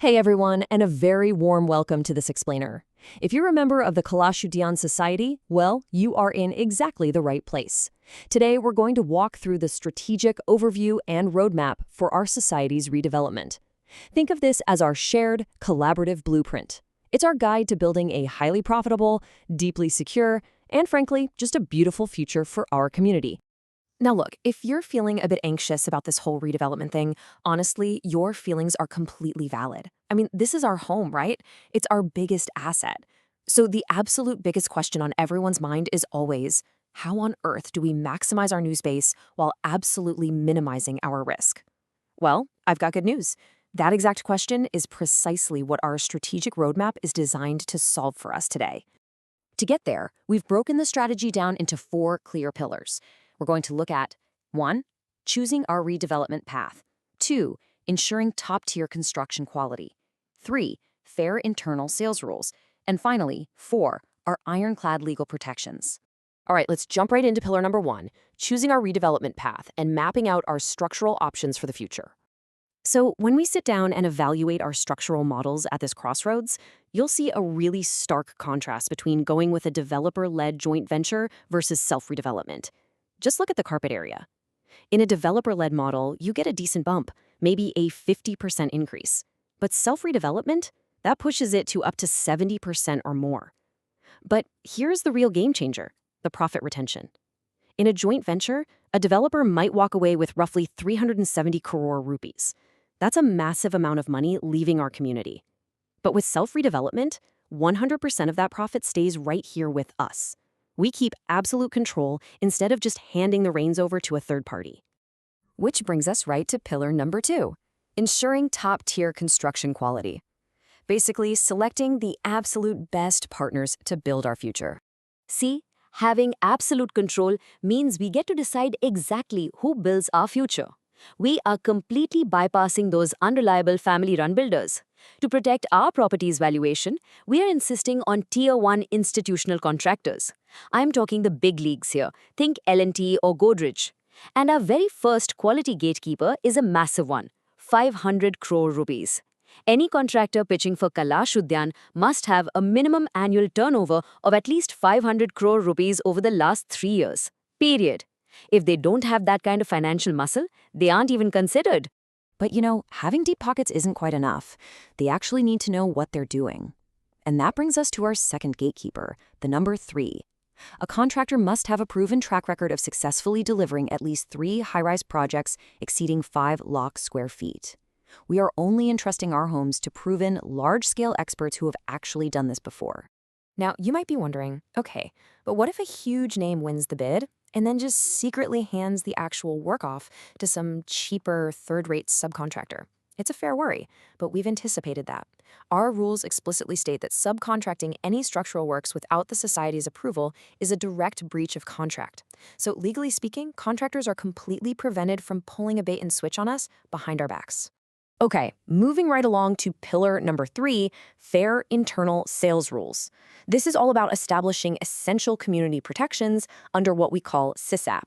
Hey everyone, and a very warm welcome to this explainer. If you're a member of the Kalash Udyan Society, well, you are in exactly the right place. Today we're going to walk through the strategic overview and roadmap for our society's redevelopment. Think of this as our shared, collaborative blueprint. It's our guide to building a highly profitable, deeply secure, and frankly, just a beautiful future for our community. Now look, if you're feeling a bit anxious about this whole redevelopment thing, honestly, your feelings are completely valid. I mean, this is our home, right? It's our biggest asset. So the absolute biggest question on everyone's mind is always, how on earth do we maximize our new space while absolutely minimizing our risk? Well, I've got good news. That exact question is precisely what our strategic roadmap is designed to solve for us today. To get there, we've broken the strategy down into 4 clear pillars. We're going to look at 1. Choosing our redevelopment path. 2. Ensuring top-tier construction quality. 3. Fair internal sales rules. And finally, 4. Our ironclad legal protections. All right, let's jump right into pillar number 1, choosing our redevelopment path and mapping out our structural options for the future. So when we sit down and evaluate our structural models at this crossroads, you'll see a really stark contrast between going with a developer-led joint venture versus self-redevelopment. Just look at the carpet area. In a developer-led model, you get a decent bump, maybe a 50% increase. But self-redevelopment, that pushes it to up to 70% or more. But here's the real game changer, the profit retention. In a joint venture, a developer might walk away with roughly 370 crore rupees. That's a massive amount of money leaving our community. But with self-redevelopment, 100% of that profit stays right here with us. We keep absolute control instead of just handing the reins over to a third party. Which brings us right to pillar number 2, ensuring top-tier construction quality. Basically, selecting the absolute best partners to build our future. See, having absolute control means we get to decide exactly who builds our future. We are completely bypassing those unreliable family-run builders. To protect our property's valuation, we are insisting on Tier 1 institutional contractors. I'm talking the big leagues here. Think L&T or Godrej. And our very first quality gatekeeper is a massive one, 500 crore rupees. Any contractor pitching for Kalash Udyan must have a minimum annual turnover of at least 500 crore rupees over the last 3 years. Period. If they don't have that kind of financial muscle, they aren't even considered. But having deep pockets isn't quite enough. They actually need to know what they're doing. And that brings us to our second gatekeeper, the number 3. A contractor must have a proven track record of successfully delivering at least 3 high-rise projects exceeding 5 lakh square feet. We are only entrusting our homes to proven, large-scale experts who have actually done this before. Now, you might be wondering, okay, but what if a huge name wins the bid and then just secretly hands the actual work off to some cheaper, third-rate subcontractor? It's a fair worry, but we've anticipated that. Our rules explicitly state that subcontracting any structural works without the society's approval is a direct breach of contract. So legally speaking, contractors are completely prevented from pulling a bait and switch on us behind our backs. Okay, moving right along to pillar number 3, fair internal sales rules. This is all about establishing essential community protections under what we call SISAP.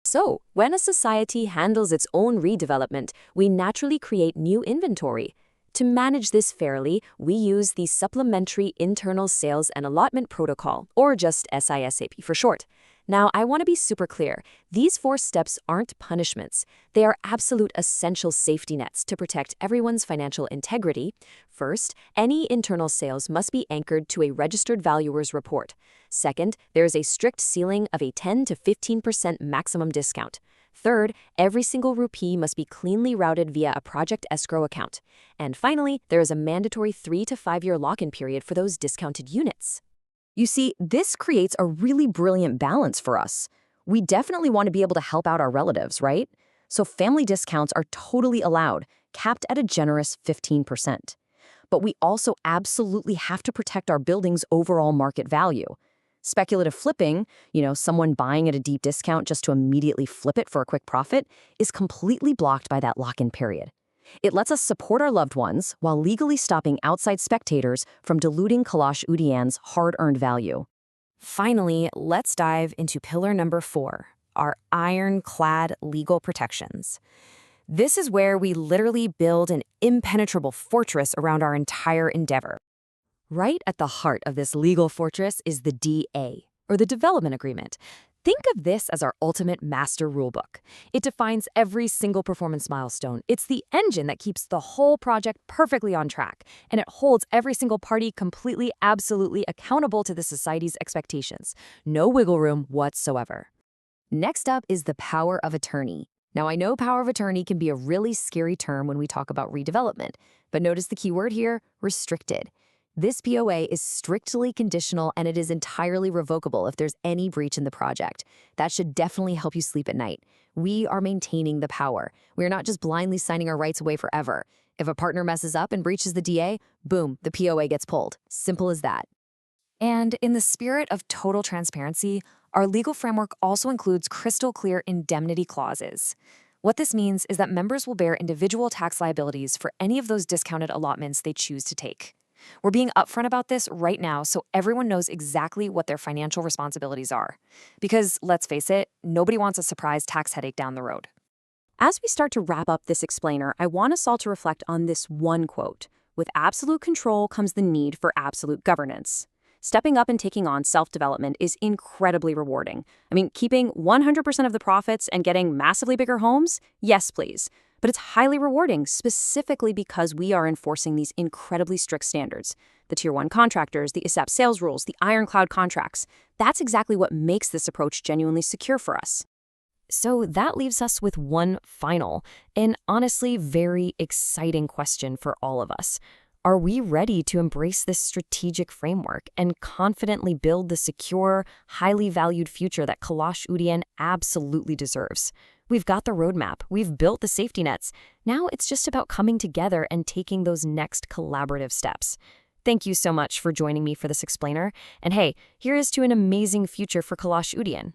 So, when a society handles its own redevelopment, we naturally create new inventory. To manage this fairly, we use the Supplementary Internal Sales and Allotment Protocol, or just SISAP for short. Now, I want to be super clear. These 4 steps aren't punishments. They are absolute essential safety nets to protect everyone's financial integrity. First, any internal sales must be anchored to a registered valuer's report. Second, there is a strict ceiling of a 10 to 15% maximum discount. Third, every single rupee must be cleanly routed via a project escrow account. And finally, there is a mandatory 3 to 5 year lock-in period for those discounted units. You see, this creates a really brilliant balance for us. We definitely want to be able to help out our relatives, right? So family discounts are totally allowed, capped at a generous 15%. But we also absolutely have to protect our building's overall market value. Speculative flipping, someone buying at a deep discount just to immediately flip it for a quick profit, is completely blocked by that lock-in period. It lets us support our loved ones while legally stopping outside spectators from diluting Kalash Udyan's hard-earned value. Finally, let's dive into pillar number 4, our ironclad legal protections. This is where we literally build an impenetrable fortress around our entire endeavor. Right at the heart of this legal fortress is the DA, or the Development Agreement. Think of this as our ultimate master rulebook. It defines every single performance milestone. It's the engine that keeps the whole project perfectly on track, and it holds every single party completely, absolutely accountable to the society's expectations. No wiggle room whatsoever. Next up is the power of attorney. Now, I know power of attorney can be a really scary term when we talk about redevelopment, but notice the key word here, restricted. This POA is strictly conditional and it is entirely revocable if there's any breach in the project. That should definitely help you sleep at night. We are maintaining the power. We're not just blindly signing our rights away forever. If a partner messes up and breaches the DA, boom, the POA gets pulled. Simple as that. And in the spirit of total transparency, our legal framework also includes crystal clear indemnity clauses. What this means is that members will bear individual tax liabilities for any of those discounted allotments they choose to take. We're being upfront about this right now so everyone knows exactly what their financial responsibilities are. Because, let's face it, nobody wants a surprise tax headache down the road. As we start to wrap up this explainer, I want us all to reflect on this one quote. With absolute control comes the need for absolute governance. Stepping up and taking on self-development is incredibly rewarding. I mean, keeping 100% of the profits and getting massively bigger homes? Yes, please. But it's highly rewarding, specifically because we are enforcing these incredibly strict standards. The Tier 1 contractors, the ISAP sales rules, the ironclad contracts. That's exactly what makes this approach genuinely secure for us. So that leaves us with one final, and honestly very exciting question for all of us. Are we ready to embrace this strategic framework and confidently build the secure, highly valued future that Kalash Udyan absolutely deserves? We've got the roadmap, we've built the safety nets. Now it's just about coming together and taking those next collaborative steps. Thank you so much for joining me for this explainer. And hey, here is to an amazing future for Kalash Udyan.